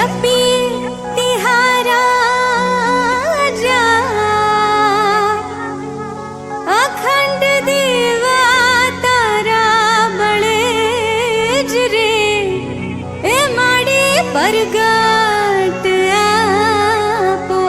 જપી તિહારા અખંડ દેવા તારા બળે જ રે એ માડી પરગટ આપો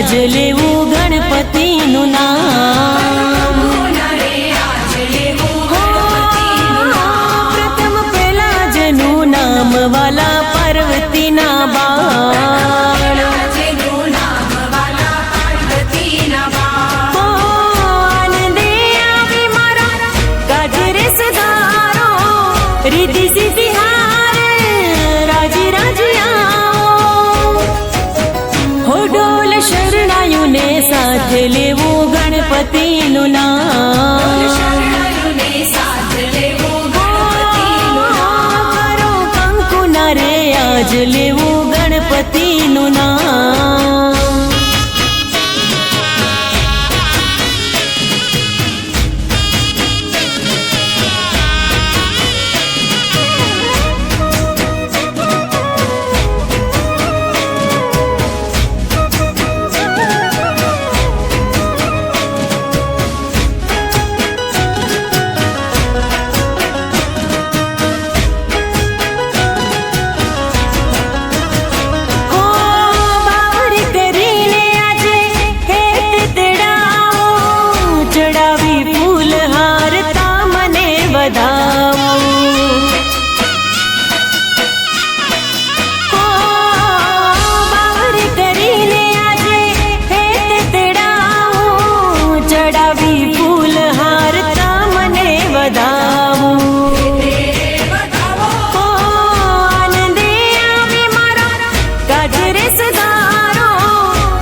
આજ લેવું ગણપતિનું નામ. પ્રથમ પેલા જનું નામ વાલા પાર્વતીના બાળ. આનંદે આવે મારા કાજરે સુધારો, રીતિ સીધી હાર રાજી રાજીયા. હો ડોલ શરણાયુને સાથે લેવું ગણપતિનું નામ. કરો કંકુના રે આજ લેવું ગણપતિનું નામ.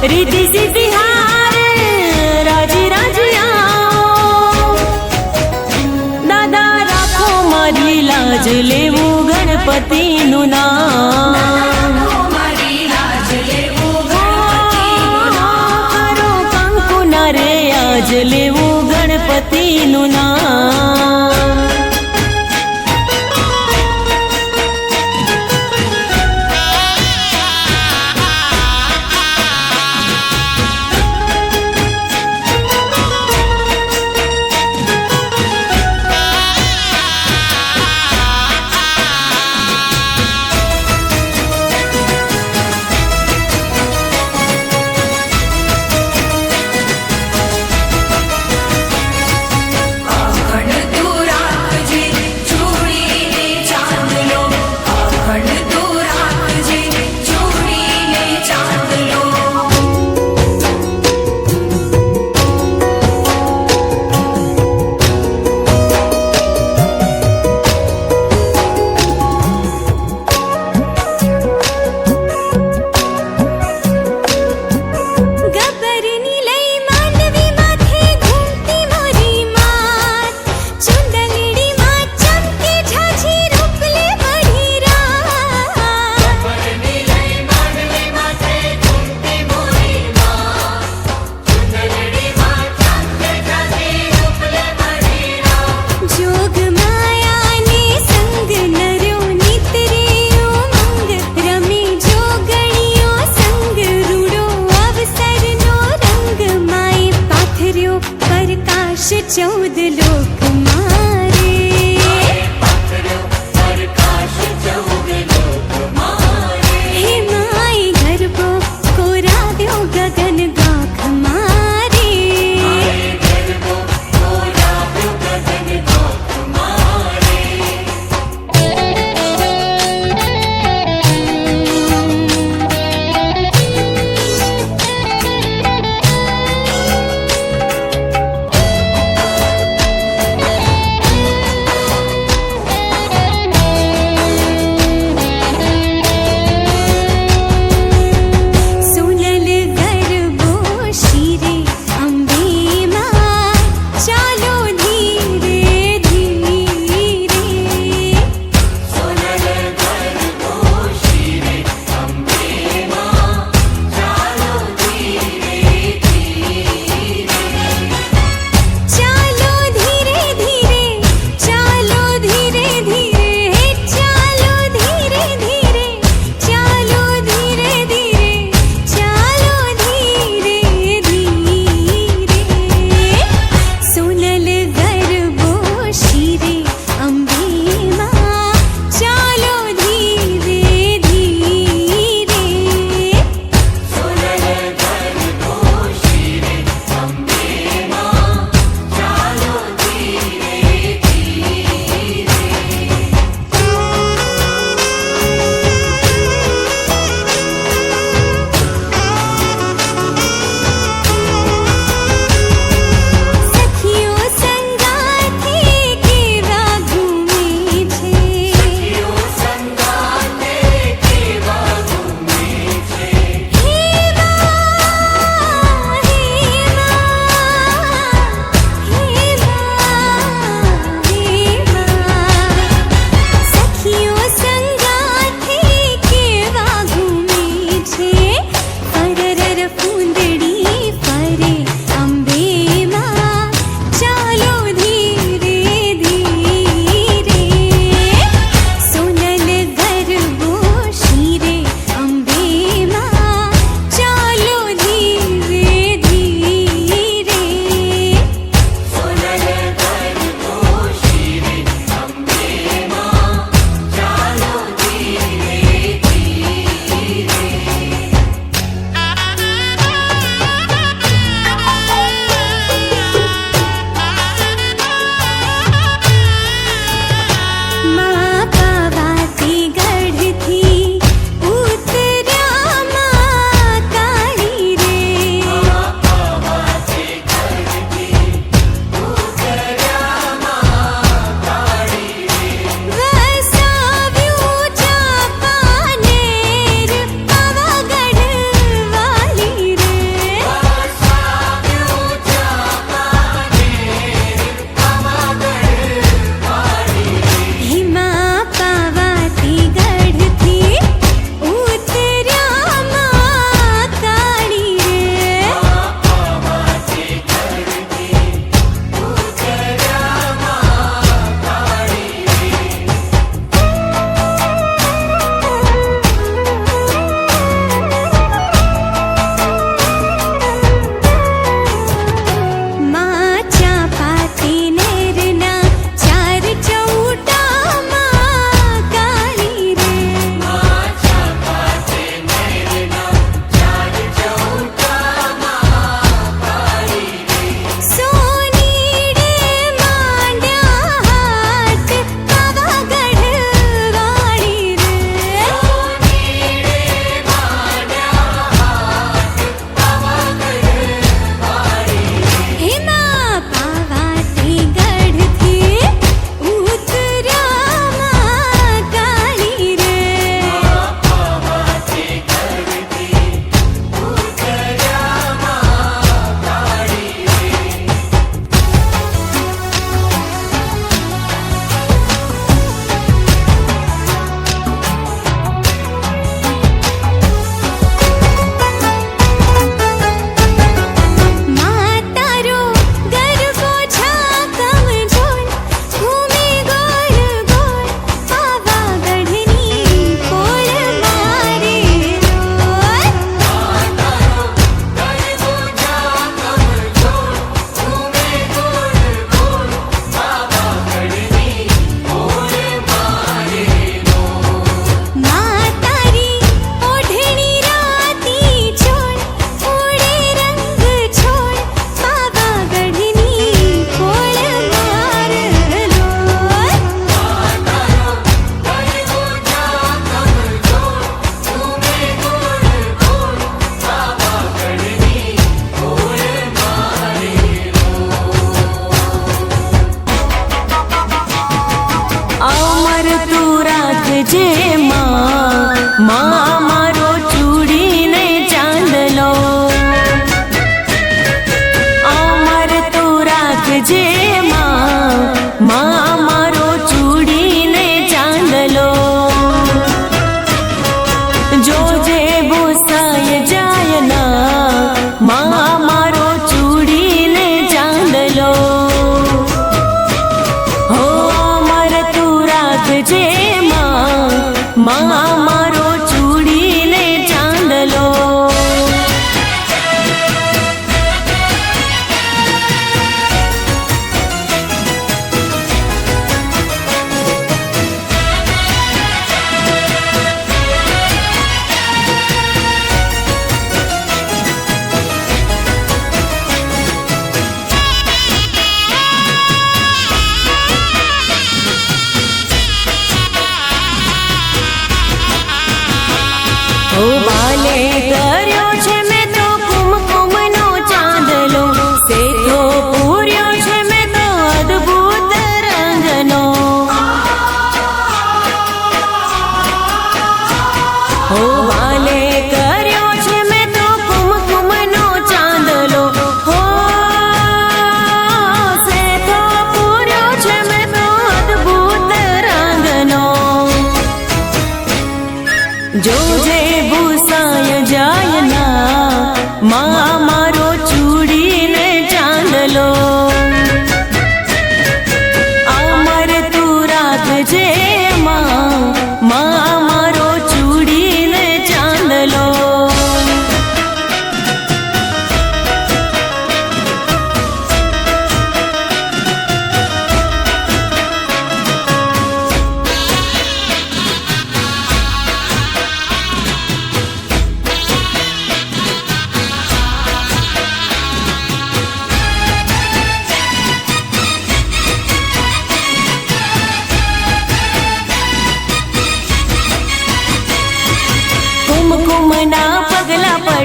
રીતિ સીધી હાર રાજી રાજીયા. દાદા રાખો મારી લાજ લેવું ગણપતિનું નામ. કરો કંકુના રે આજ લેવું ગણપતિનું નામ.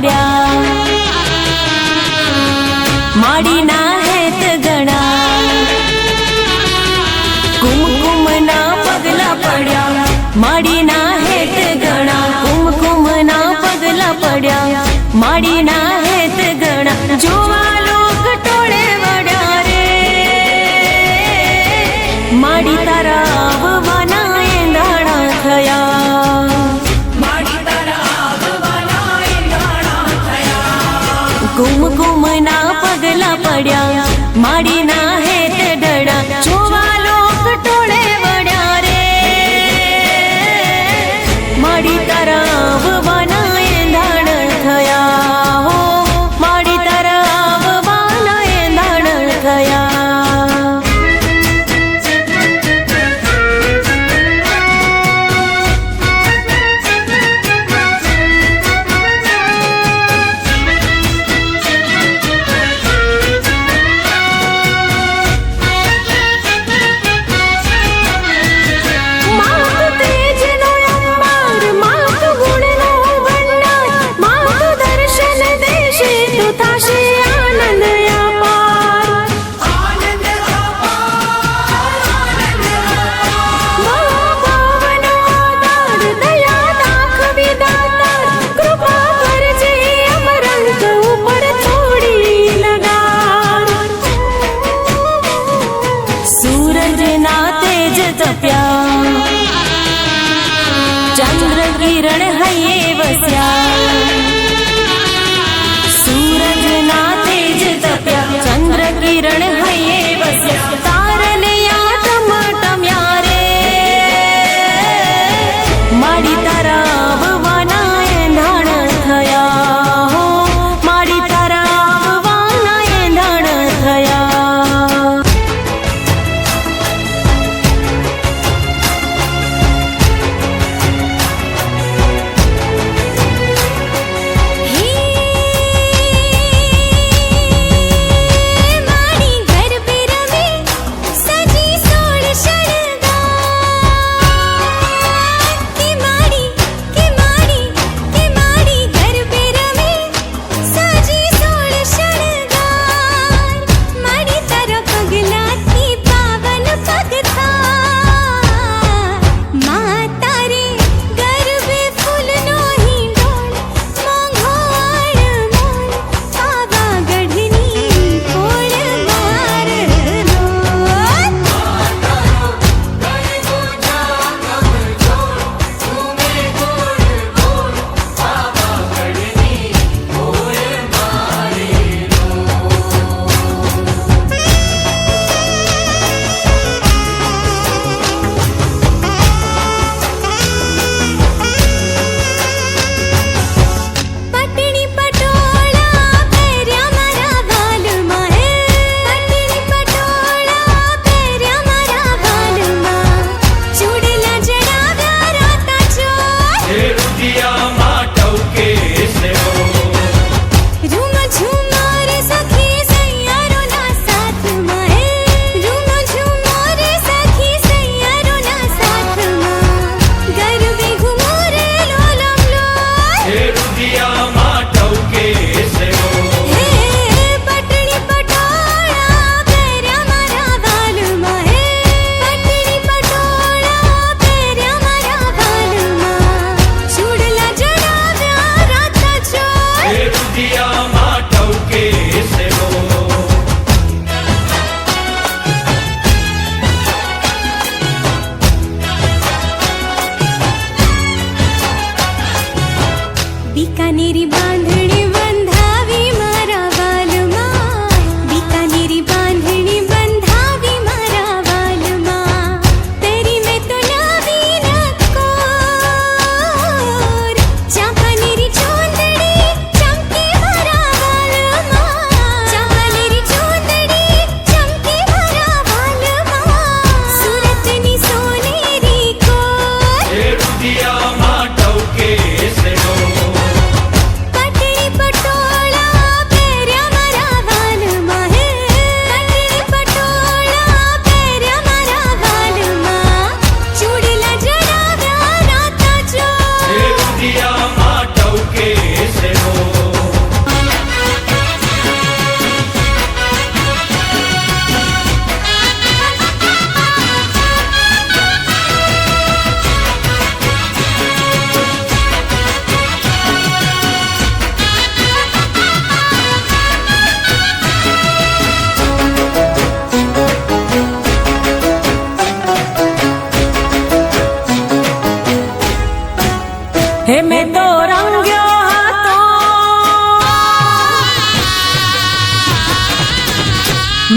પડ્યા માડીના હેત ગણા કુમકુમના પગલા પડ્યા માડીના હેત ગણા કુમકુમના પગલા પડ્યા માડીના હેત ગણા જોવા લોક ટોળે વળ્યા રે માડી તારા આવવાના એંધાણા થયા કુમકુમના પગલા પડ્યા માડીના હેત ડડા જોવા લોક ટોળે વળ્યા રે માડી તારા આવવાના એંધાણ થયા હો માડી તારા આવવાના એંધાણ થયા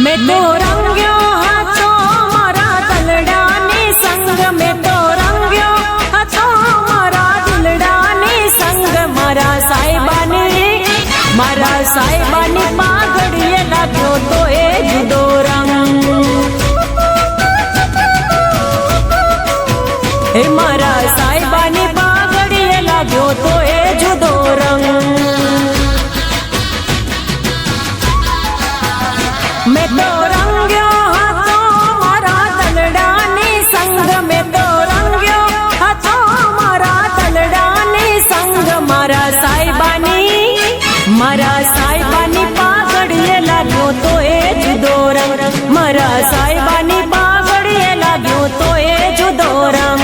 મેં તો રંગ્યો હતો મારા દલડાની સંગ, મેં તો રંગ્યો હતો મારા દિલડાની સંગ. મારા સાહેબાની પાઘડીએ લાગ્યો તો એ જુદો રંગ. હે મારા સાહેબાની પાઘડીએ લાગ્યો તો એ જુદો રંગ. મેં તો રંગ્યો હતો મારા દલડાની સંગ, મેં તો રંગ્યો હતો મારા દલડાની સંગ. મારા સાહેબાની પાઘડીએ લાગ્યો તો એ જુદો રંગ. મારા સાહેબાની પાઘડીએ લાગ્યો તો એ જુદો રંગ.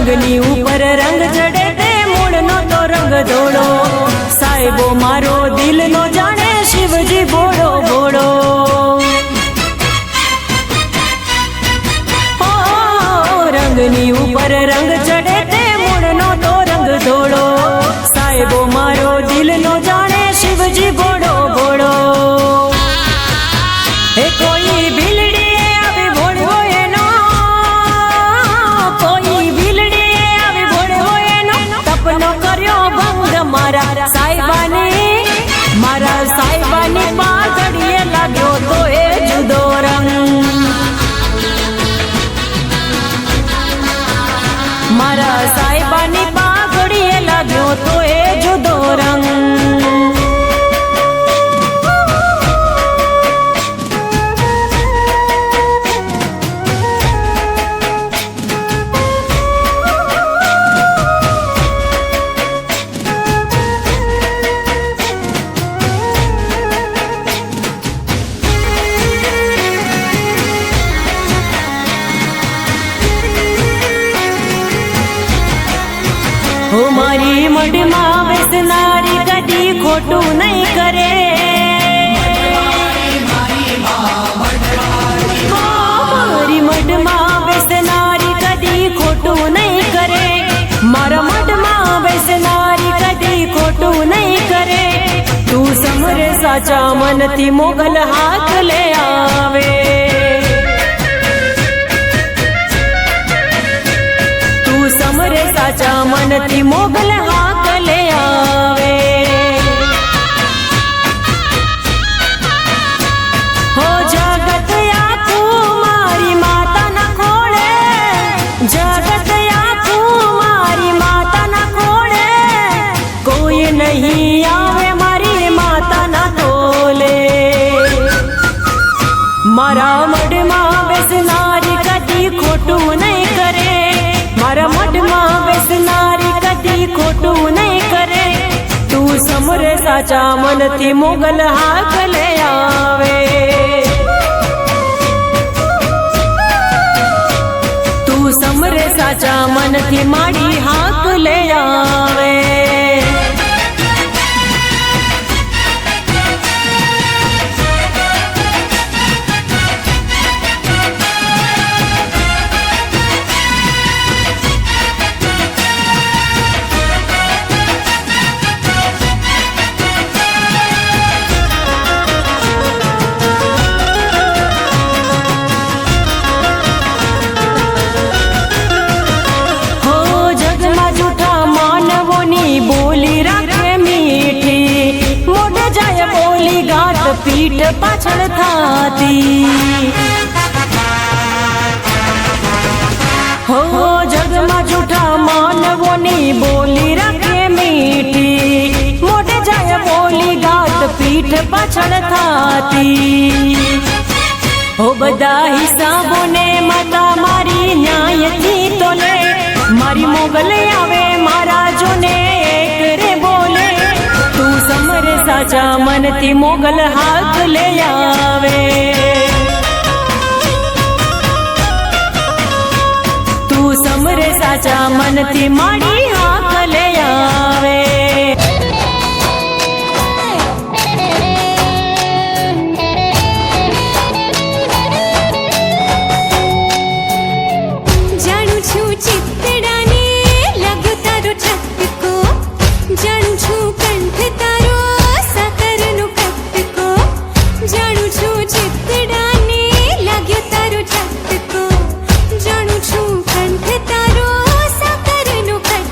રંગની ઉપર રંગ ચડે તે મૂળનો તો રંગ ધોળો. સાહેબો મારો દિલનો જાણે શિવજી ભોળો ભોળો. રંગની ઉપર રંગ ચડે તે મૂળનો તો રંગ ધોળો. સાહેબો મારો દિલનો જાણે શિવજી ભોળો ભોળો. હે કોઈ ભીલડી આવી ભોળવો એનો, કોઈ ભીલડી આવી ભોળવો એનો તપનો કર્યો ભંગ. મારા સાહેબાની પાઘડીએ લાગ્યો તો એ જુદો રંગ. મારા સાહેબાની પાઘડીએ લાગ્યો તો એ જુદો રંગ. હો મારી મઢમાં બેસનારી કદી ખોટું નહીં કરે. મારી મઢમાં બેસનારી કદી ખોટું નહીં કરે. મારા મઢમાં બેસનારી કદી ખોટું નહીં કરે. તું સમરે સાચા મનથી મોગલ હાથ લે આવે. સમરે સાચા મનથી મોગલ હાક લે આવે. હો જગત આખું મારી માતાના ખોળે, જગત આખું મારી માતાના ખોળે. કોઈ નહીં આવે મારી માતાના તોલે. મારા મઢમાં બેસનારી કદી ખોટું નહીં કરે. મારા મઢમાં બેસનારી કદી ખોટું નહીં કરે. તું સમરે સાચા મનથી મોગલ હાક લે આવે. તું સમરે સાચા મનથી માડી હાક લે આવે. પીઠ પાછળ થાતી. હો જગમાં જૂઠા માનવોની બોલી રાખે મીઠી. મોઢે જાય બોલી ગાત પીઠ પાછળ થાતી. હો બધા હિસાબોને માતા મારી ન્યાયથી તોલે. મારી મોગલ આવે મારા જોને એક રે બોલે. તું સમરે સાચા મનથી મોગલ હાથ લે આવે. પછી માડી આંખ લે આવે જાણું છું ચિત્તડાને લાગ્યો તારો ઝટકો જાણું છું કંઠ તારો સાકરનો કટકો જાણું છું ચિત્તડાને લાગ્યો તારો ઝટકો જાણું છું કંઠ તારો સાકરનો કટકો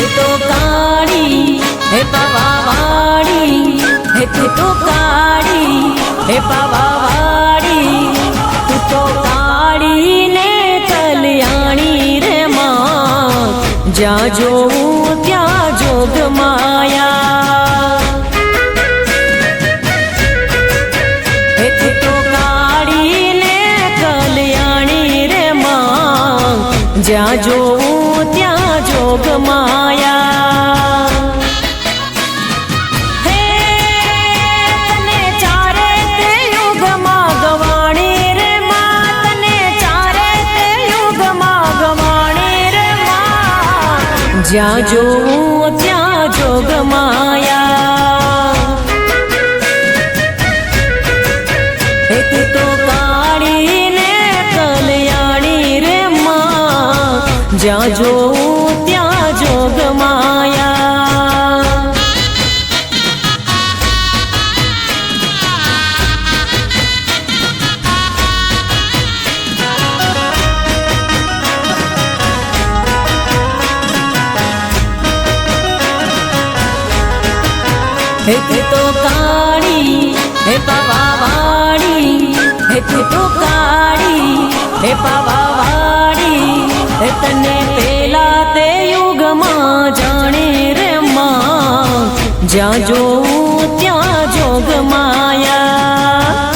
તું તો કાળી હે પાવાવાળી, હે તું તો કાળી હે પાવાવાળી, તું તો કાળી ને કલ્યાણી રે માં, જ્યાં જોઉં ત્યાં જોગ માયા. હે તું તો કાળી ને કલ્યાણી રે માં, જ્યાં જોઉં ત્યાં જોગ માયા. હે તને ચારે તે યુગમાં ગવાણી રે માં, તને ચારે તે યુગમાં ગવાણી રે માં, જ્યાં જોઉં ત્યાં જોગ માયા. હે તું તો કાળી ને કલ્યાણી રે માં, જ્યાં જોઉં ત્યાં જોગ માયા. હે તું તો કાળી હે પાવાવાળી, હે તું તો કાળી હે પાવાવાળી, હે તને પેલા તે યુગમાં જાણે રે માં, જ્યાં જોઉં ત્યાં જોગ માયા.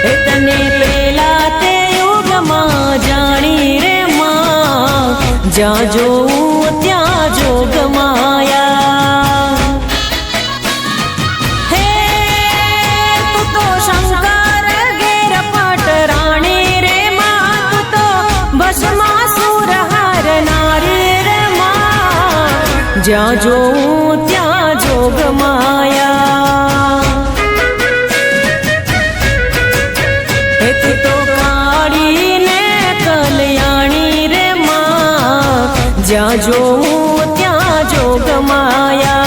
હે તને પેલા તે યુગમાં જાણી રે માં, જ્યાં જોઉં ત્યાં જોગ માયા. હે તું તો શંકર ઘેર પટ રાણી રે માં, તું તો ભસ્માસુર હારનારી રે માં, જ્યાં જોઉં ત્યાં જોગ માયા. હે તું તો કાળી ને કલ્યાણી રે માં, જ્યાં જોઉં ત્યાં જોગ માયા.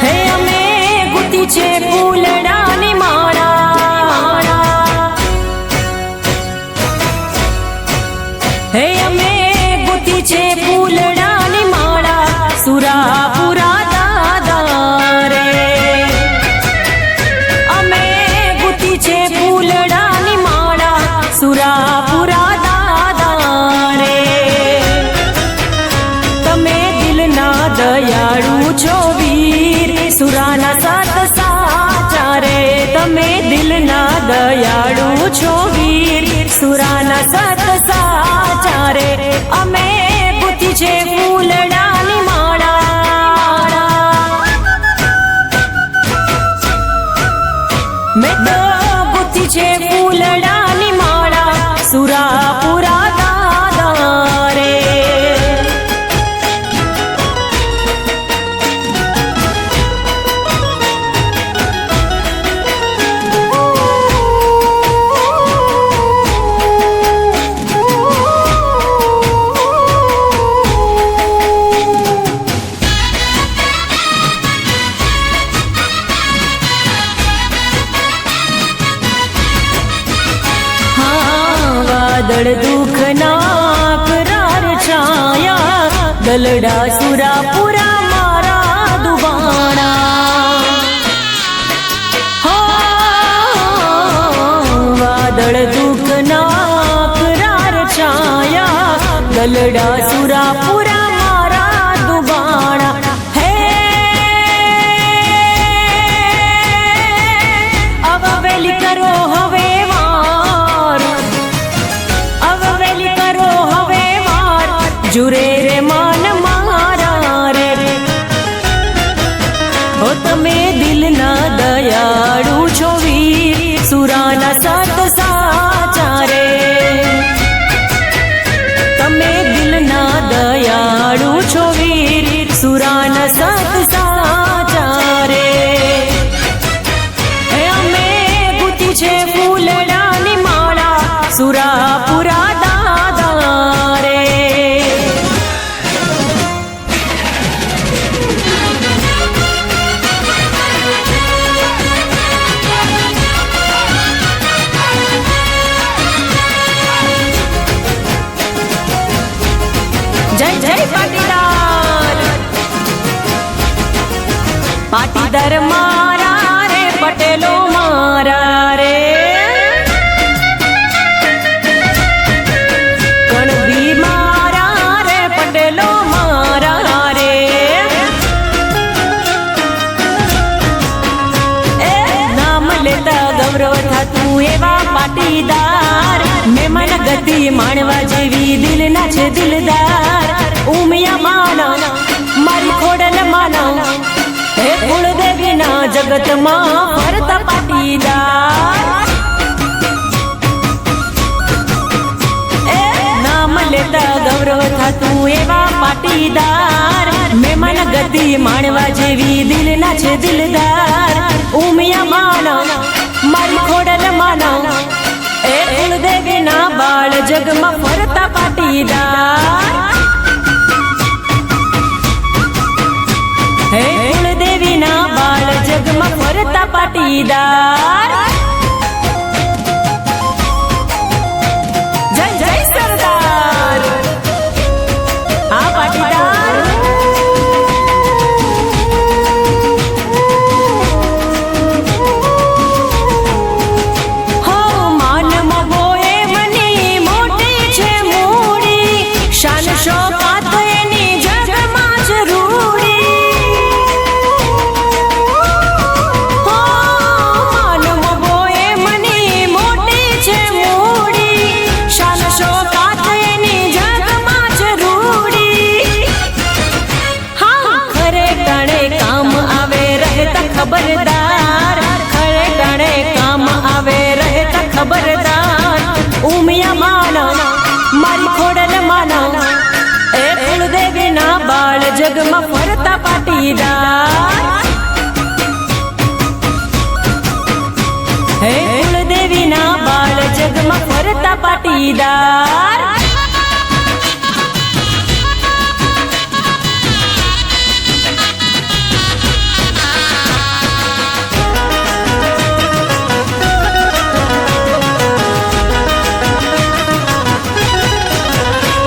હે અમે ગુતી છે ફૂલડાની માળા, હે અમે ગુતી છે ફૂલડાની માળા, સુરાપુરા દાદા રે. અમે ગુતી છે ફૂલડાની માળા, સુરાપુરા દાદા રે. તમે દિલના દયાળુ છો વીર, સુરાના સાત સાચા રે. તમે દિલના દયાળુ છો વીર, સુરાના સાત સાચા રે. અમે ગુથી છે ફૂલડાની માળા, મેં તો ગુથી છે ફૂલડાની માળા, સુરાપુરા દાદા રે. વાદળ દુઃખના કરાર છાયા, દલડા સુરાપુરા મારા દુવાણા. વાદળ દુઃખના કરાર છાયા, દલડા સુરાપુરા મારા દુવાણા. હે અવવેલી કરો હવે વાર, અવવેલી કરો હવે વાર, જુરે રે માન મારા રે. હો તમે દિલના દયાળુ છો વીર, સુરાના સાત સાચા રે. તમે દિલના દયાળુ છો વીર, સુરાના સાત સાચા પાટીદાર મારા રે પટેલો મારા રે કણબી મારા રે પટેલો મારા રે એ નામ લેતા ગૌરવ થતું એવા પાટીદાર મહેમાન ગતિ માણવા જેવી દિલના છે દિલદાર ઉમિયા માના મારી ખોડલ માના હે કુળદેવીના જગતમાં ફરતા પાટીદાર એ નામ લેતા ગૌરવ થતું એવા પાટીદાર મહેમાન ગતિ માણવા જેવી દિલના છે દિલદાર ઉમિયા માના મારી ખોડલ માના એ કુળદેવીના બાળ જગમાં ફરતા પાટીદાર હે કુળદેવીના બાળ જગમાં ફરતા પાટીદાર જય જય સરદાર આ પાટીદાર હો માનમાં બોએ મની મોટી છે મૂડી શાન શોકાત એની જગમાં જરૂરી હો માનમાં બોએ મની મોટી છે મૂડી શાન શોકાત એની જગમાં જરૂરી હા ખરે ટાણે કામ આવે રહેતા ખબરદાર ખરે ટાણે કામ આવે રહેતા ખબરદાર ઉમિયા માના મારી ખોડલ માના એ કુળદેવીના બાળ જગમાં ફરતા પાટીદાર હે કુળદેવીના બાળ જગમાં ફરતા પાટીદાર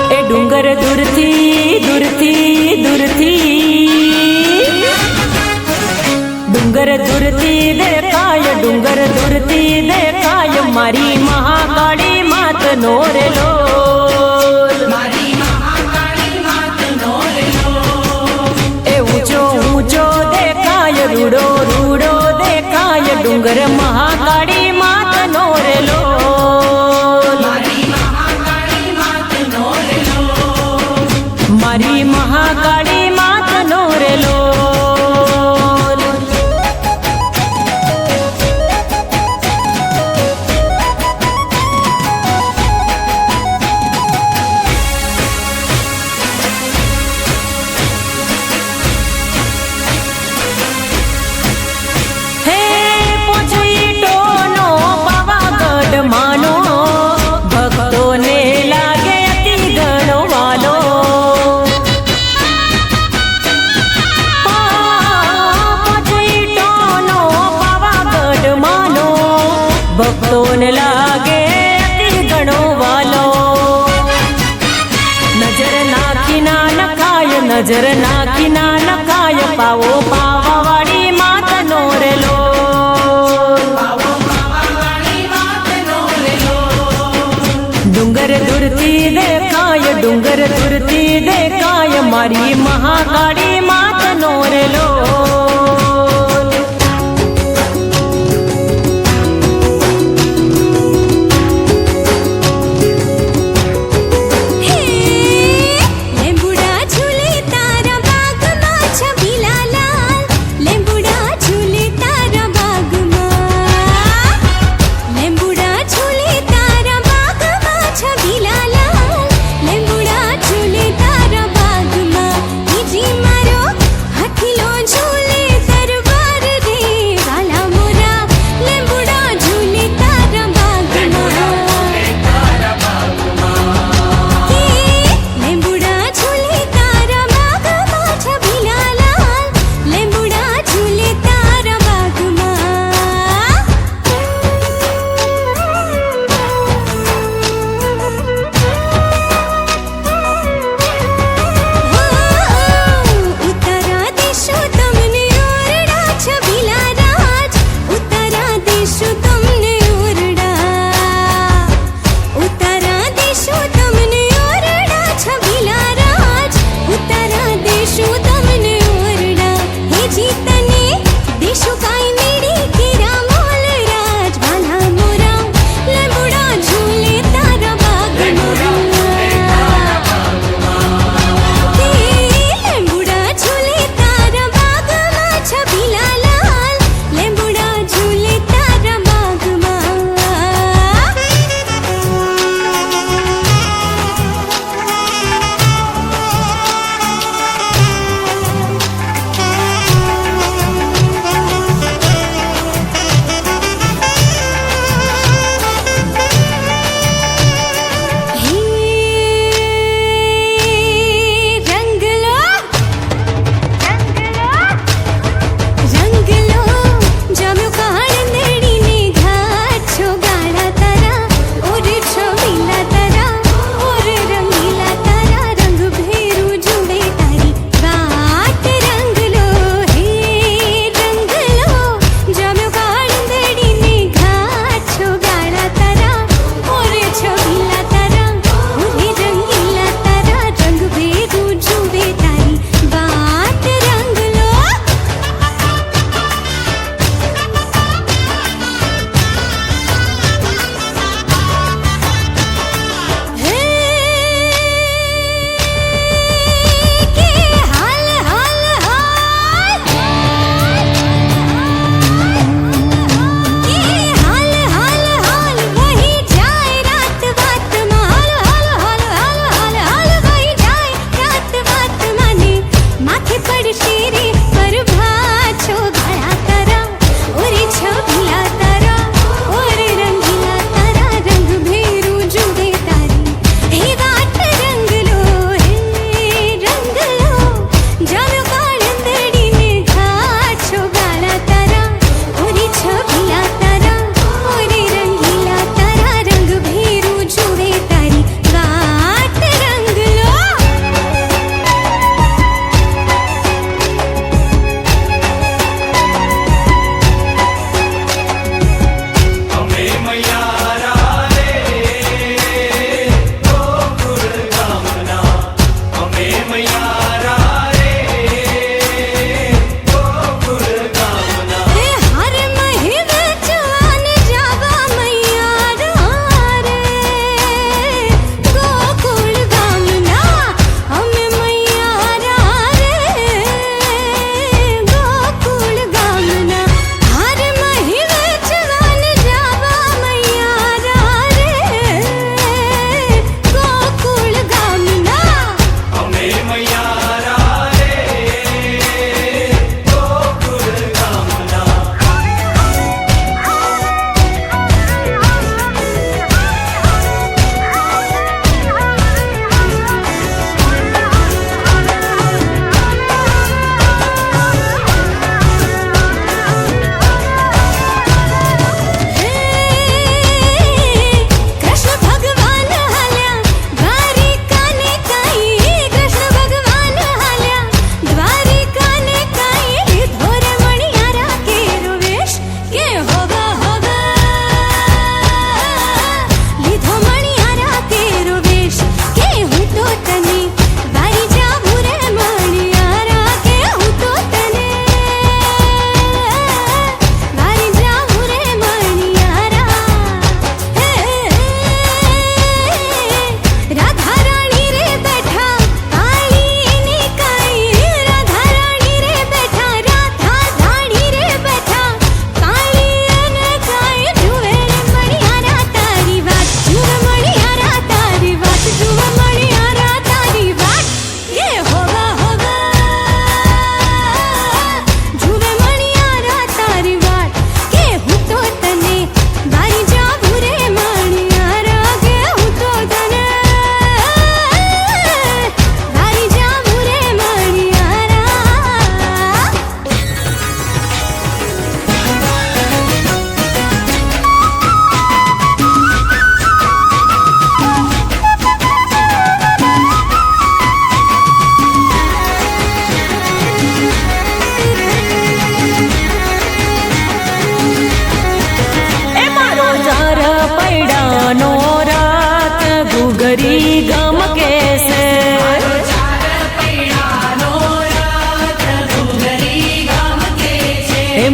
એ ડુંગર દૂરથી દૂરથી દૂરથી ડુંગર દૂરથી દેખાય ડુંગર દૂરથી દેખાય મારી મહાકાળી માત નો રેલો એ ઊંચો ઊંચો દેખાય રૂડો રૂડો દેખાય ડુંગર મહાકાળી માત નો રેલો મારી મહાકાળી માત નો રેલો હે પોચી ટોનો પાવાગઢ માનો ભક્તોને લાગે અતિ ઘણો વાલો પોચી ટોનો પાવાગઢ માનો ભક્તોને લાગે અતિ ઘણો વાલો નજર નાખી ના નખાય નજર નાખી ના નખાય પાવો પાવાવાળી માત નો રેલો ડુંગર દૂરથી દેખાય ડુંગર દૂરથી દેખાય મારી મહાકાળી માત નો રેલો હે લેબુડા ઝૂલે તારા બાગમાં છબીલા લાલ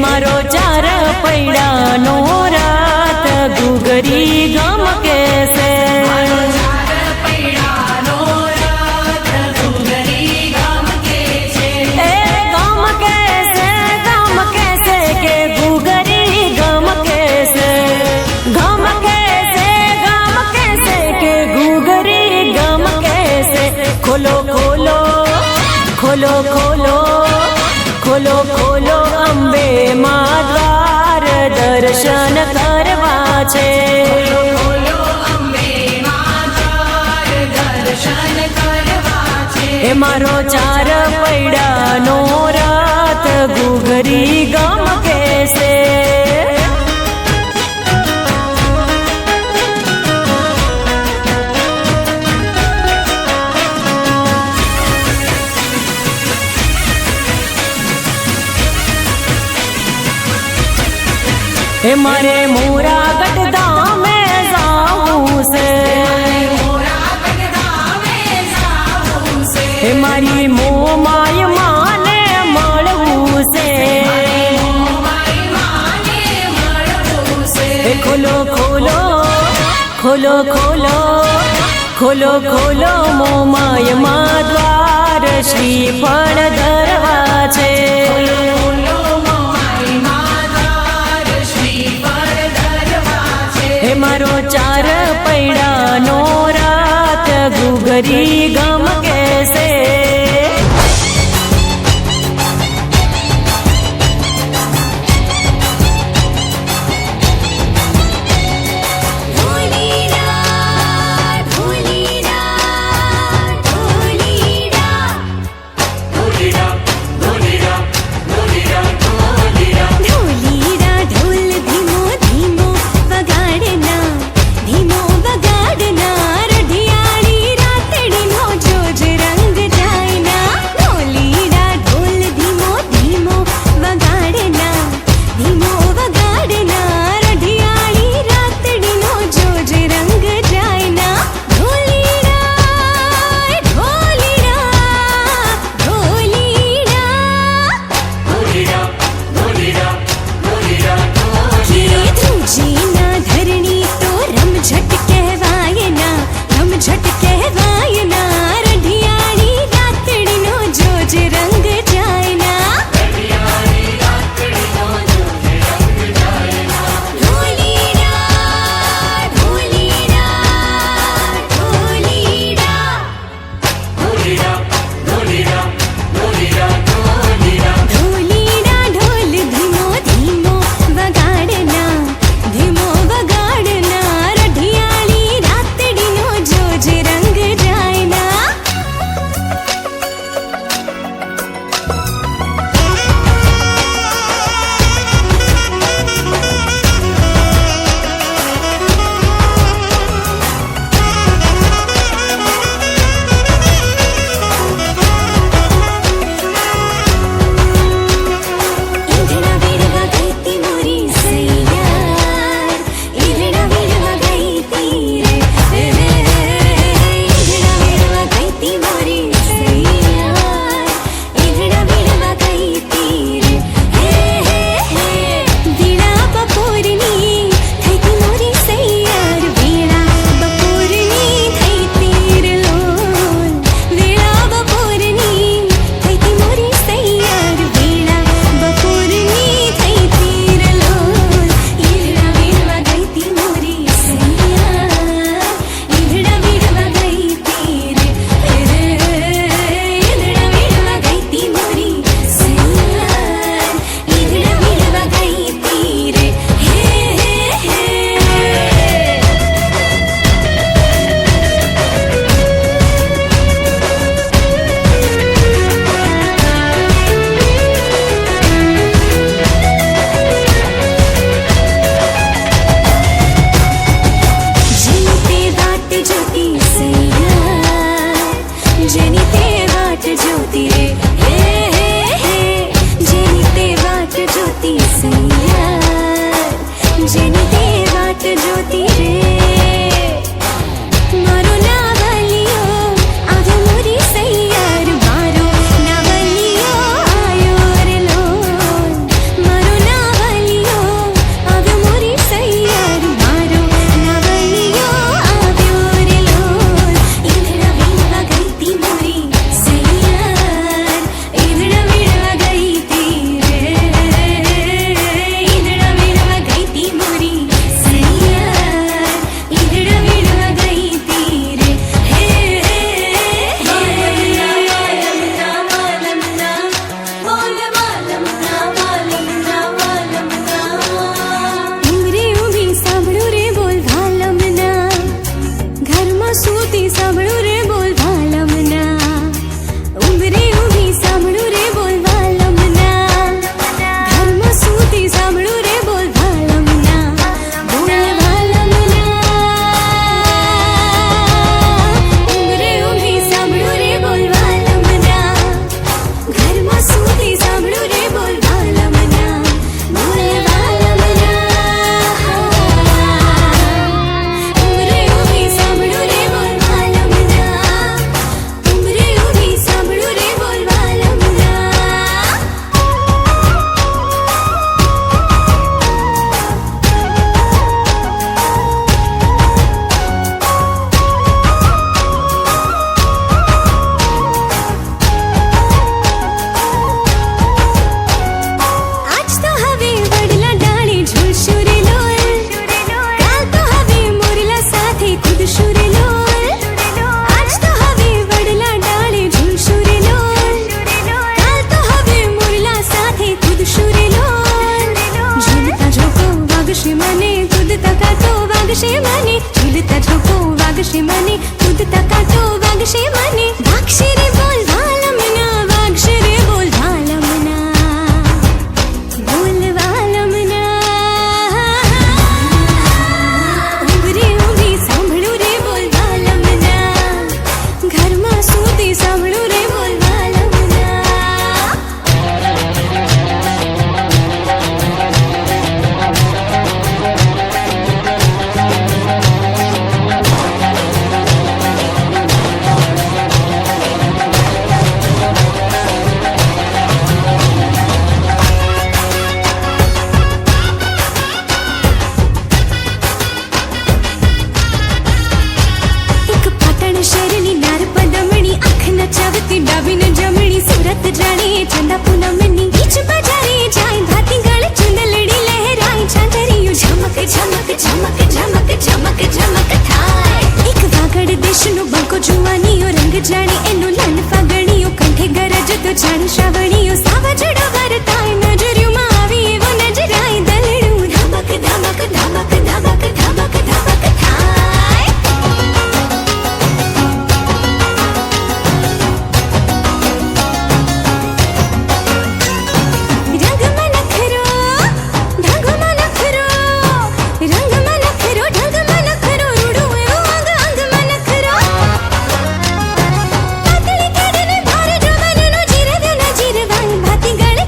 मारो चार पैडानो रात गुगरी गम कैसे खोलो खोलो खोलो खोलो खोलो खोलो अंबे मां द्वार दर्शन करवा छे ए मारो चार पैडानो रात गुगरी गम कैसे हे मारे मोरा गटदा में जाऊं से हे मारी मोह माय माने मळवू से हे खोलो खोलो खोलो खोलो खोलो खोलो मोह माय मा द्वार श्रीफळ धरवा छे हे मारो चार पैडानो रात गुगरी गम कैसे मारो વાગશે મને ઝૂલતા ઝોકો વાગશે મને કૂદતા કાંટો વાગશે મને વાગશે રે બોલ વાલમના વાગશે રે બોલ વાલમના બોલ વાલમના ઉંગરે ઉંગી સાંભળું રે બોલ વાલમના ઘરમાં સુધી સાંભળું રે બોલ વાલમના એક પાટણ શહેરની નાર પદમણી આંખ નચાવતી ડાબીને જમણી સુરત જાણે ચંદા પૂનમની બીચ બજારે જાય ભાતી ગળ ચુંદલડી લહેરાય ચાંદરીયું ઝમક ઝમક ઝમક ઝમક ઝમક ઝમક થાય એક વાગડ દેશનો બંકો જુવાનીઓ રંગ જાણે એનો લાલ ફાગણીઓ કંઠે ગરજ તો જાણે શ્રાવણીઓ સાવજડો વરતાય નજરિયુંમાં આવી એવો નજરાય દલડું ધમક ધમક ધમક ધમક ધમક ધમક થાય રંગમાં નખરો ઢંગમાં નખરો રંગમાં નખરો ઢંગમાં નખરો રૂડું એવું અંગ અંગમાં નખરો પાતળી કાઢીને ભાર જવાનનો જીરવ્યો ન જીરવાય ભાતી ગળ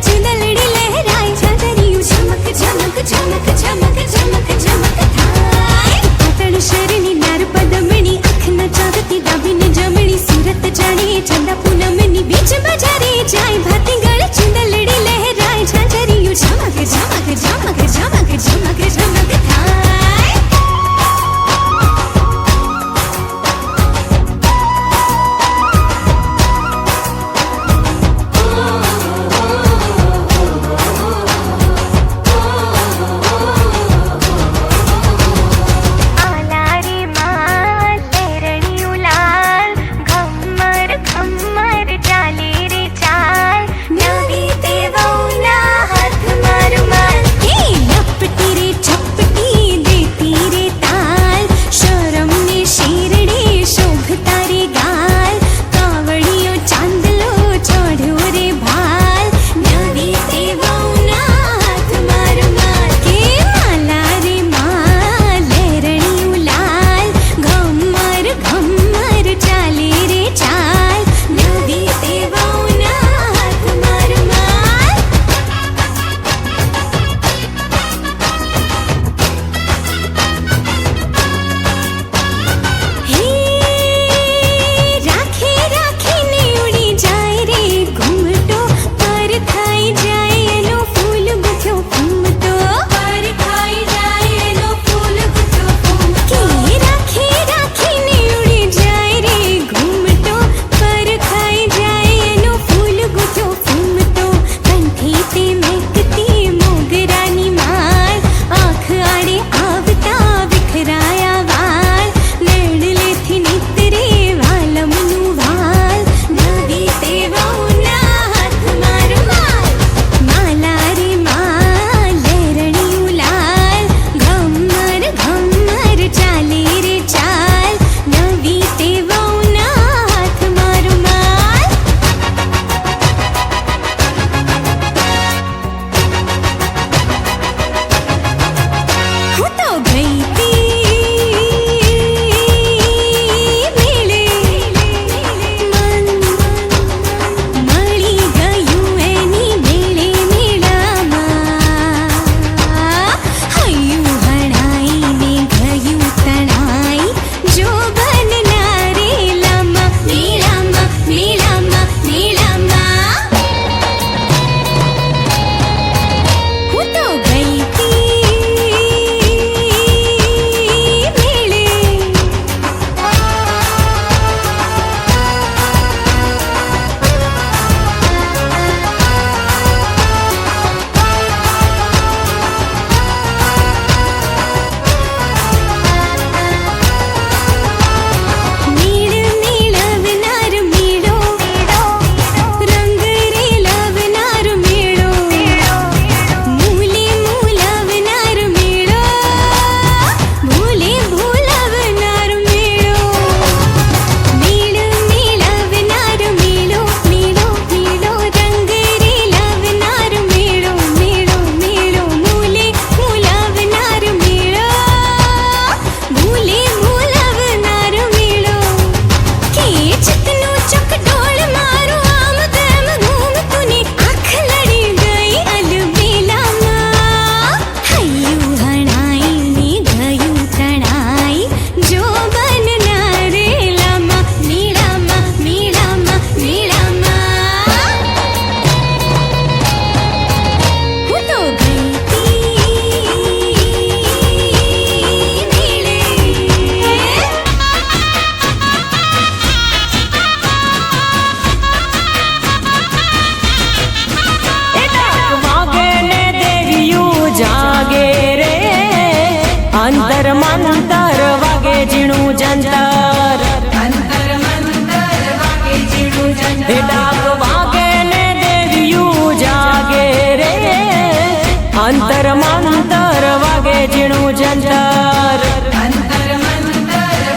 અંતર મંતર વાગે ઝીણું જંતર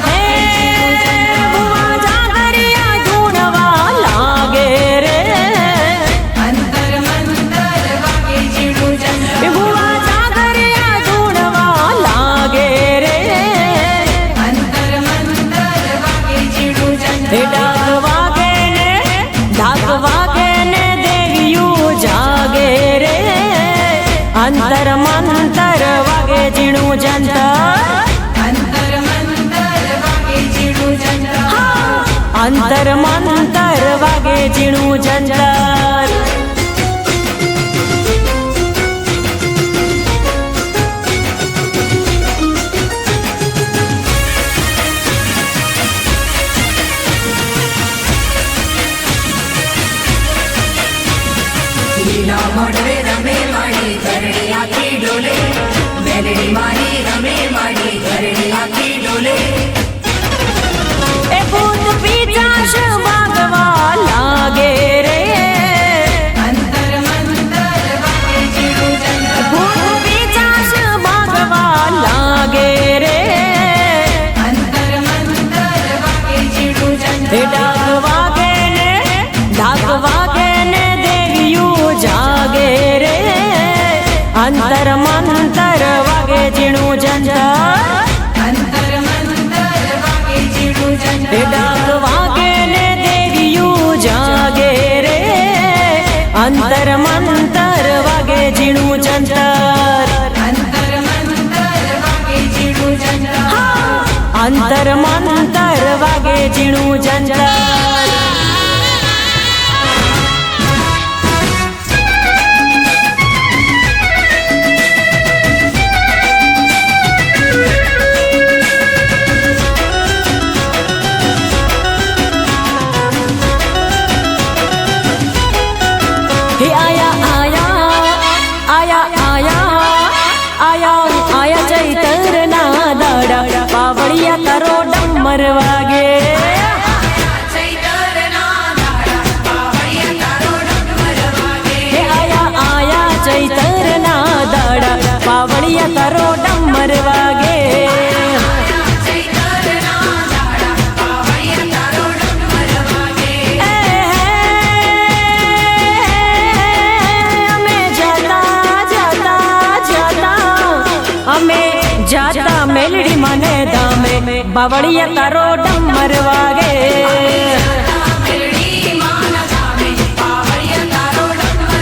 હે ભુવા જાગરિયા ધૂણવા લાગે રે ભુવા જાગરિયા ધૂણવા લાગે રે ડાક વાગે ને દેવિયું જાગે રે અંતર મંતર વાગે ઝીણું જંતર અંતર મંતર વાગે ઝીણું જંતર લીલા મોઢવે રમે માડી ઘરડી આખી ડોલે મેલડી મારી રમે માડી ઘરડી આખી ડોલે એ ભૂત પિશાચ ભાગવા લાગે રે અંતર મંતર વાગે ઝીણું જંતર ભૂત પિશાચ ભાગવા લાગે રે અંતર મંતર વાગે ઝીણું જંતર ડાક વાગે ને દેવિયું જાગે રે અંતર મંતર વાગે ઝીણું જંતર અંતર મંતર વાગે ઝીણું જંતર ડાક વાગે ને દેવિયું જાગે રે અંતર મંતર વાગે ઝીણું જંતર અંતર મંતર વાગે ઝીણું જંતર અંતર મંતર વાગે ઝીણું જંતર हे आया आया आया आया आया आया चैतर ना दाड़ा पावड़िया तारो डमर वागे हे आया आया चैतर ना दाड़ा पावड़िया तारो डमर वागे जाता मेलड़ी मने दामे बावड़िया तारो डमर वागे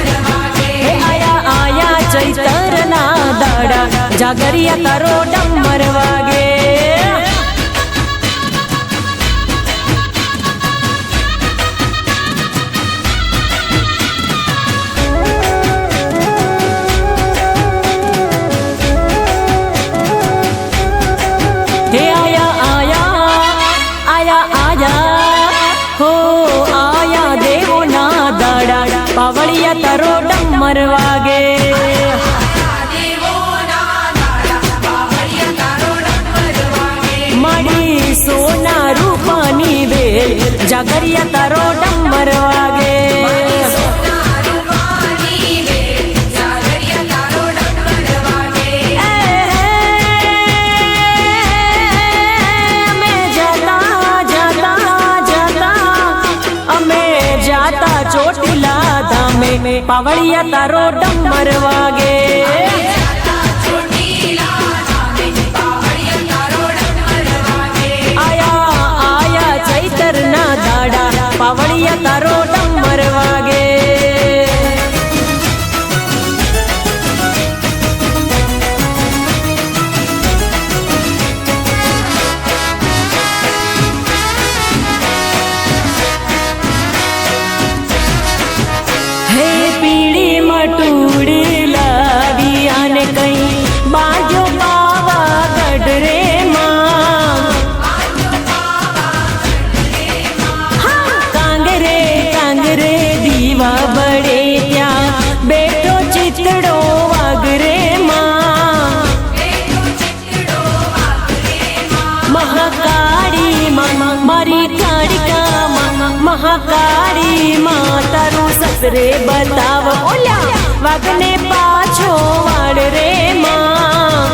आया आया चैतर ना दाड़ा जागरिया तारो डमर वागे हे आया आया आया आया हो आया देवो ना दाड़ा पावड़िया तारो डमर वागे मड़ी सोना रूपानी बेल जागरिया तारो डमर वागे ચોટીલા ધામે પાવળિયા તારો ડમર વાગે આયા આયા ચૈતર ના દાડા પાવળિયા તારો ડમર વાગે टूड़ी लावी आने कहीं बाजो बाबा गडरे माँ कांगरे कांगरे दीवा बड़े त्या बेटो चितड़ो वागरे माँ महाकाली माँ मारी कालिका माँ महाकाली माँ तारू ससरे बताव ओल्या વાગને પાછો વાળ રે માં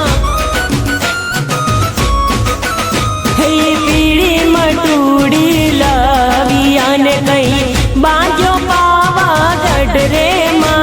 હે પીળી મટુડી લાવી આને કઈ બાંધ્યો પાવાગઢ રે માં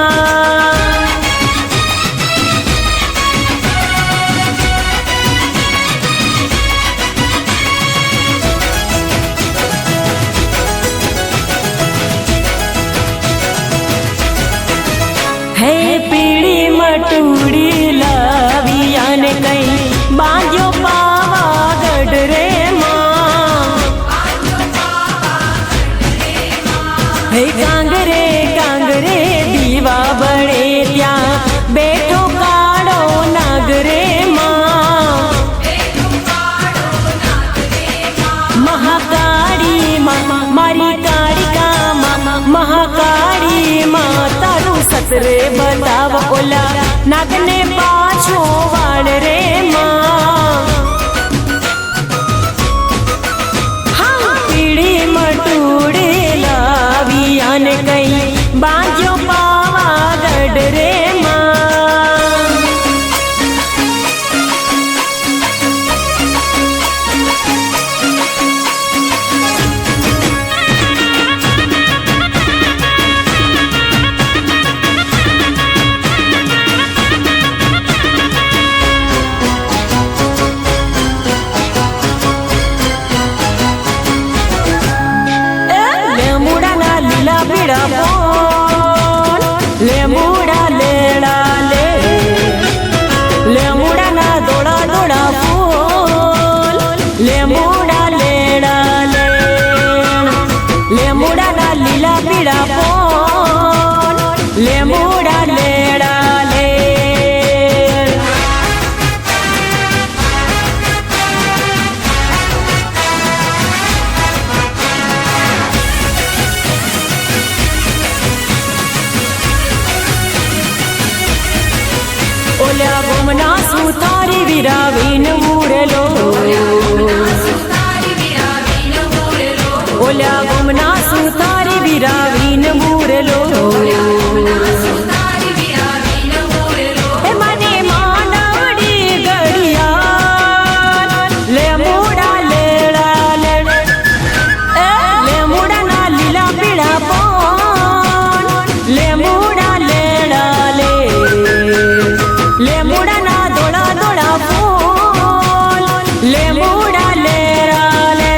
હે પીળી મટુડી લાવી આને કઈ બાંધ્યો પાવાગઢ રે માં હે કાંગરે કાંગરે દીવા બળે ત્યાં બેઠો કાળો નાગરે માં મહાકાળી માં મારી કાળિકા મહાકાળી માં તારું સતરે બતાવ ઓલા નાગને પાછો વાળ રે માં હા પીળી મટુડી લાવી આને કઈ બાંધ્યો પાવાગઢ રે માં લેમુડાના લીલા પીળા પોન લેમુડા લેડા લે લેમુડાના દોડા દોડા ફૂલ લેમુડા લેડા લે લેમુડાના લીલા પીળા પોન લેમુડા લેડા લે ઓલા ગોમના સુતારી વિરાવીન મૂરેલો ઓલા ગોમના સુતારી વિરાવીન મૂરેલો એ મને માનવડી ઘડિયાળ લેમુડા લેડા લે લેમુડાના લીલા પીળા પોન લેમુડા લેડા લે લેમુડાના દોડા દોડા ફૂલ લેમુડા લેડા લે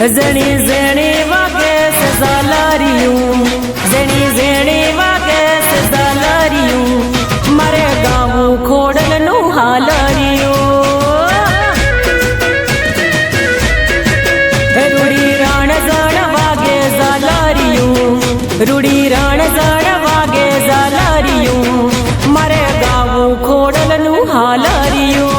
ઝણી ઝણી વાગે છે ઝાલરિયું, ઝણી ઝણી વાગે છે ઝાલરિયું, મારે ગાવું ખોડલનું હાલરિયું. રૂડી રણ ઝણ વાગે ઝાલરિયું, રૂડી રણ ઝણ વાગે ઝાલરિયું, મારે ગાવું ખોડલનું હાલરિયું.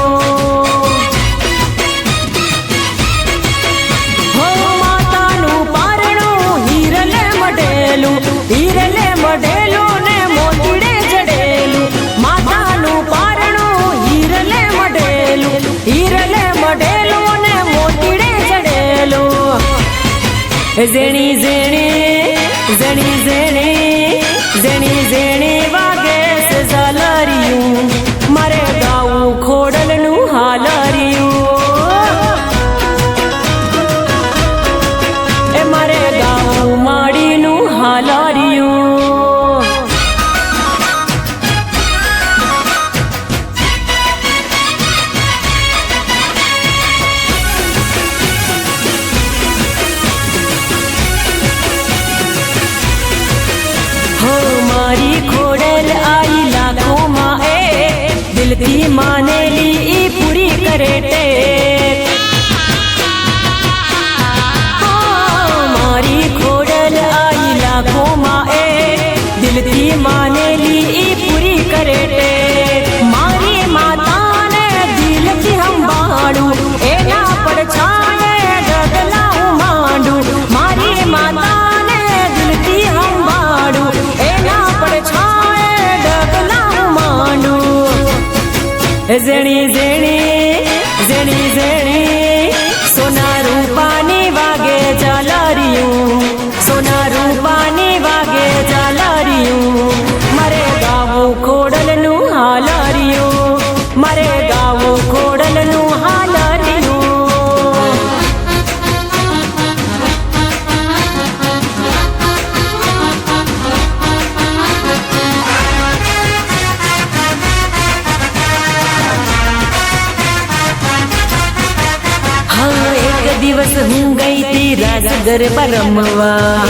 હીરલે મઢેલું ને મોતીડે જડેલું, માતાનું પારણું હીરલે મઢેલું, હીરલે મઢેલું ને મોતીડે જડેલું. ઝેણી ઝેણી ઝેણી ઝેણી ઝેણી ઝેણી વાગે છે ઝાલરિયું, મારે ગાવું ખોડલનું હાલરિયું. એ મારે ગાવું માડીનું હાલરિયું. હો મારી ખોડલ આઈ લાખોમાં એ દિલથી માનેલી ઈ પૂરી કરે ટેક. મારી ખોડલ આઈ લાખોમાં એ દિલથી માનેલી ઈ પૂરી કરે ટેક. મારી માતાને દિલથી સંભાળું, એના પડછાયે ડગલા હું માંડું. મારી માતાને દિલથી સંભાળું, એના પડછાયે ડગલા હું માંડું. ઝેણી ઝેણી ઝેણી ઝેણી સોના રૂપાની વાગે ઝાલરિયું, સોના રૂપાની વાગે ઝાલરિયું, મારે ગાવું ખોડલનું હાલરિયું, મારે ગાવું ખોડલનું હાલરિયું. હા એક દિવસ હું ગઈ તી રાસ ગરબા રમવા,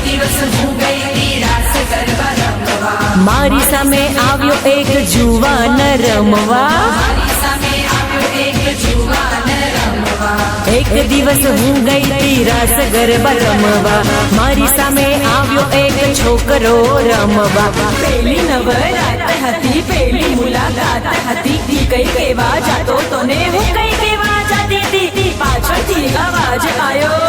દિવસ હું ગઈ તી રાસ ગરબા રમવા, મારી સામે આવ્યો એક જુવાન રમવા. મારી સામે આવ્યો એક જુવાન રમવા. એક દિવસ હું ગઈ તી રાસ ગરબા રમવા, મારી સામે આવ્યો એક છોકરો રમવા. પેલી નવરાત હતી, પેલી મુલાકાત હતી, ઈ કઈ કેવા જાતો તો ને હું કઈ કેવા જાતી તી, પાછળથી અવાજ આયો.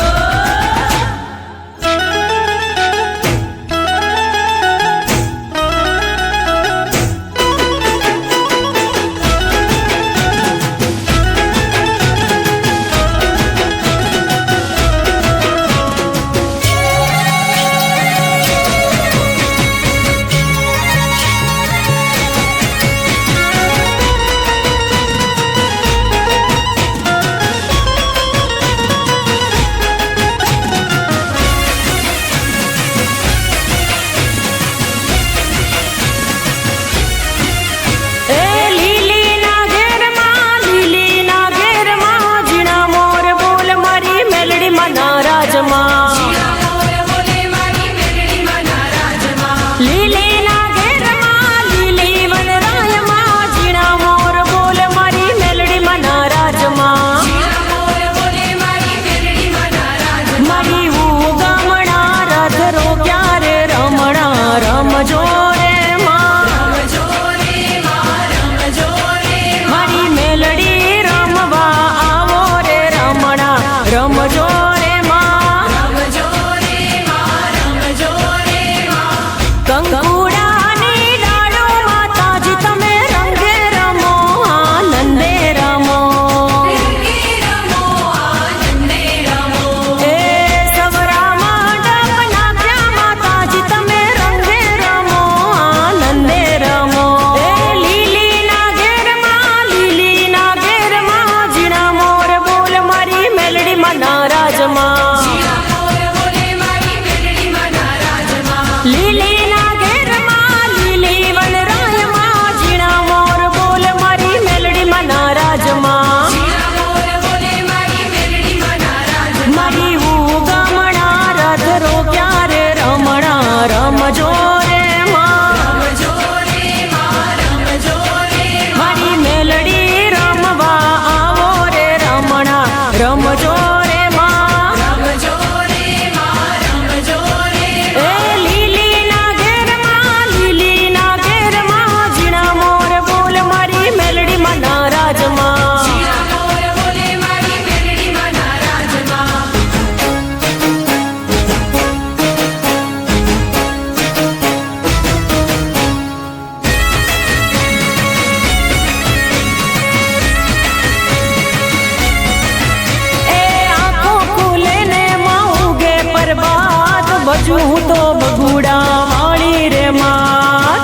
બજુ હું તો બગુડા વાળી રે માં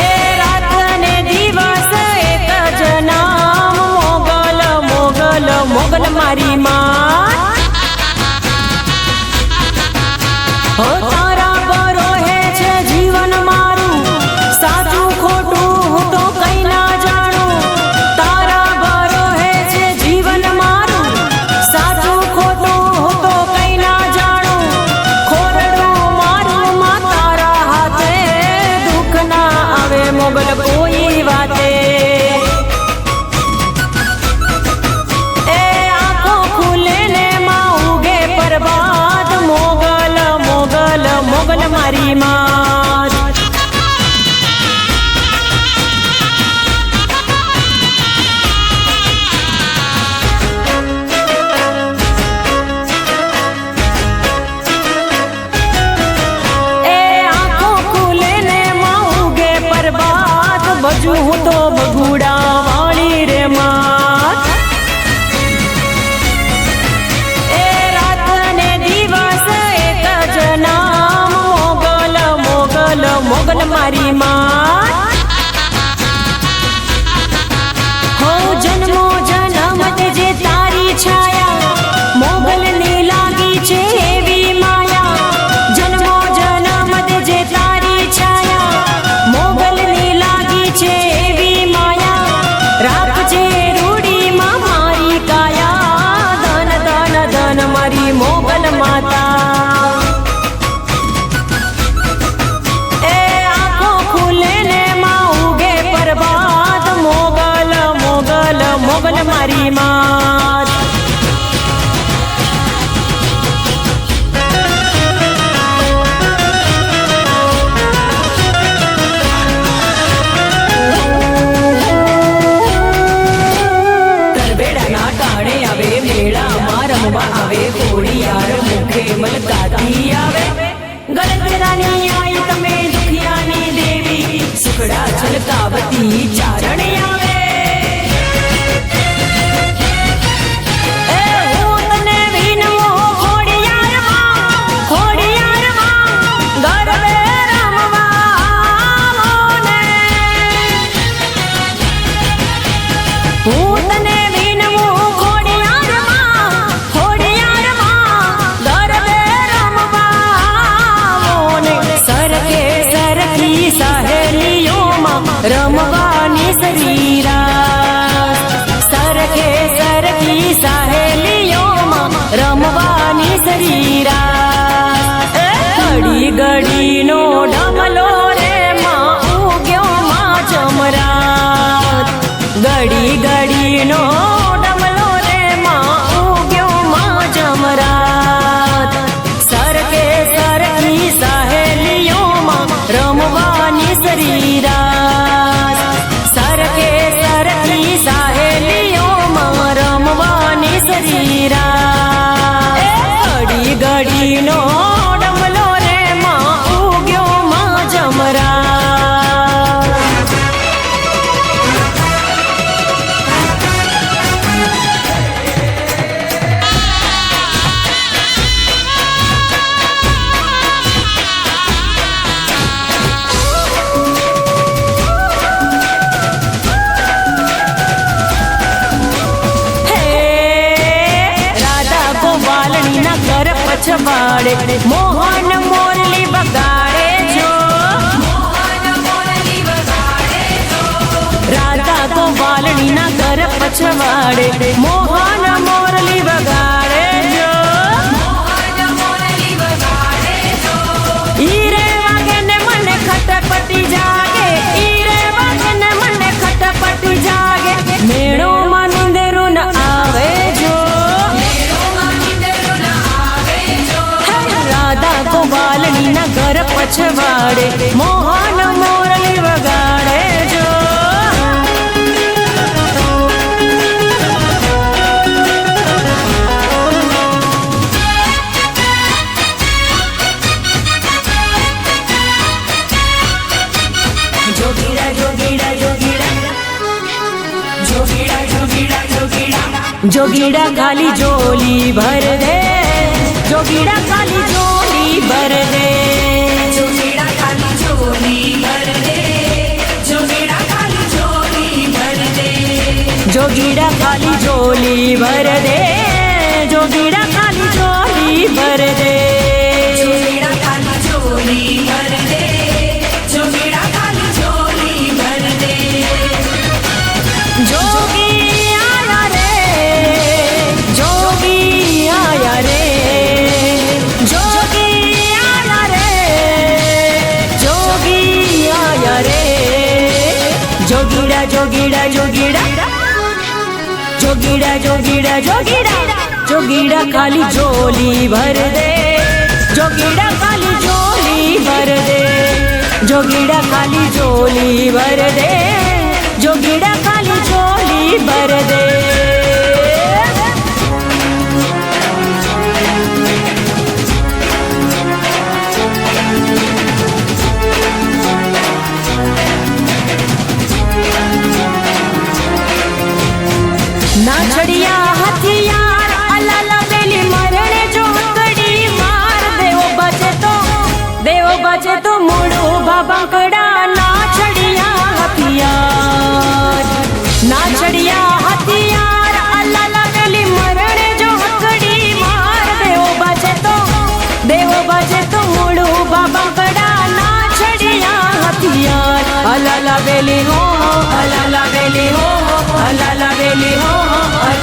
એ રાત ને દિવસ એક જ નામ મોગલ મોગલ મોગલ મારી માં હો તારા બરો હે છે જીવન મારું સાચું ખોટું હું તો કઈ ના જાણું તારા બરો હે છે જીવન મારું સાચું ખોટું હું તો કઈ ના જાણું ખોરડું મારું માં તારા હાથે દુઃખ ના આવે મોગલ કોઈ વાતે એ આંખો ખુલે ને માં ઉગે પરબાદ મોગલ મોગલ મોગલ મારી માં એ આંખો ખુલે ને માં ઉગે પરબાદ બજુ હું તો બગુડા વાળી રે માં એ રાત ને દિવસ એક જ નામ મોગલ મોગલ મોગલ મારી માં હો જન્મો જન્મ જે તારી છાયા મોગલ ની લાગી છે એવી માયા જન્મો જન્મ જે તારી છાયા મોગલ ની લાગી છે એવી માયા રાખજે રૂડી માં મારી કાયા ધન ધન ધન મારી મોગલ માતા એ આંખો ખુલે ને માં ઉગે પરબાદ મોગલ મોગલ મોગલ મારી માં તરબેડાના ટાણે આવે મેળામાં રમવા આવે ઘોડિયાર મુખે મલકાતી આવે ગલતરાની આઈ તમે દુખિયાની દેવી સુખડા છલકાવતી ચારણે આવે એ હું તને વિનવું ઘોડિયારમાં ગરબે રમવા આવો ને હું તને વિનવું ઘોડિયારમાં ગરબે રમવા આવો ને સરખે સરખી સહેલીઓમાં રમવાની શરીરા સરખે સરખી સહેલીઓમાં રમવાની શરીરા ઘડી ઘડીનો ડમલો રે માં ઉગ્યો માં જમરાત ઘડી ઘડીનો ડમલો રે માં ઉગ્યો માં જમરાત સરખે સરખી સહેલીઓમાં રમવાની શરીરા સરખે સરખી સહેલીઓમાં રમવાની શરીરા ઘડી ઘડીનો ડમલો રે માં ઉગ્યો માં જમરા પછવાડે મોહન મોરલી બગાડે જો રાધા ગોવાલણી ના ઘર પછવાડે મોહન મોરલી બગાડે જો ઈરે વાગે ને મને ખટપટી જાગે ઈરે વાગે ને મને ખટપટી જાગે મેળો માં નીંદરું ન આવે જો રાધા ગોવાલણી ના ઘર પછવાડે મોહન મોરલી વગાડે જો जोगीड़ा खाली झोली भर दे जोगीड़ा खाली झोली भर दे, जोगीड़ा खाली झोली भर दे, जोगीड़ा खाली झोली भर दे, जोगीड़ा खाली झोली भर दे, जोगीड़ा खाली झोली भर दे, जोगीड़ा खाली झोली भर दे, जोगीड़ा खाली झोली भर दे। जोगी आया रे, जोगी आया रे, जोगी आया रे, जोगी आया रे, जोगीड़ा जोगीड़ा जोगीड़ा जोगीड़ा जोगीड़ा जोगीड़ा जोगीड़ा खाली झोली भर दे, जोगीड़ा खाली झोली भर दे, जोगीड़ा खाली झोली भर दे, जोगीड़ा खाली झोली भर दे। नाछड़िया हथियार अलाल बेली मरणे जो हकड़ी मार, देव बचे तो मुड़ो बाबा कड़ा